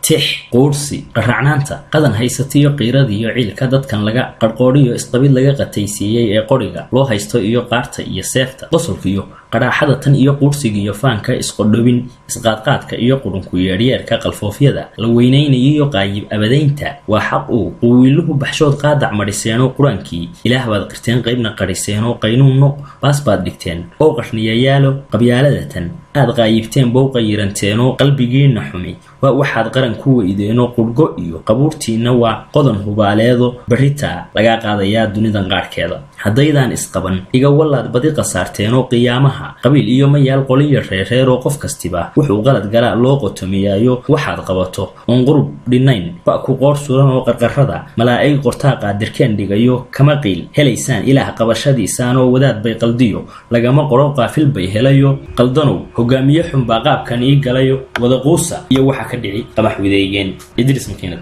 tix qoorsi qaracnaanta qadan haysatiyo qiiradiyo ciilka dadkan laga qarqooriyo isqabid laga qataysiiyay ee qoriga loo haysto iyo qaarta iyo seefta qosolkiyo qaraxada tan iyo qoorsiga iyo faanka isqodhobin isqaadqaadka iyo qurunku yeeryeerka qalfoofyada la weyneynayo iyo qaayib abadaynta waa xaq uu wiiluhu baxshood qaadac mariseeno quraankii ilaah baad qirteen qaybna qariseeno qaynuunno baas baad dhigteen oo qarniyayaalo qabyaaladatan aad qaayibteen bow qayiranteeno qalbigiina xumi waa waxaad qaran ku weydeeno qurgo iyo qabuurtiina waa qodan hubaaleedo barita laga qaadayaa dunidan qaarkeeda haddaydan isqaban iga walaad badi qasaarteeno qiyaamaha qabiil iyo mayaal qoliyo reereer oo qof kastiba wuxuu qalad galaa loo qotomiyaayo waxaad qabato on qurub dhinayn ba ku qoor suran oo qarqarada malaa'ig qortaa qaadirkeen dhigayo kama qiil helaysaan ilaah qabashadiisaan oo wadaad bay qaldiyo lagama qoro qaafil bay helayo qaldanow hogaamiye xun baa qaabkan ii galayo wada quusa iyo waxa ka dhici qabax wideeyeen idris makiinad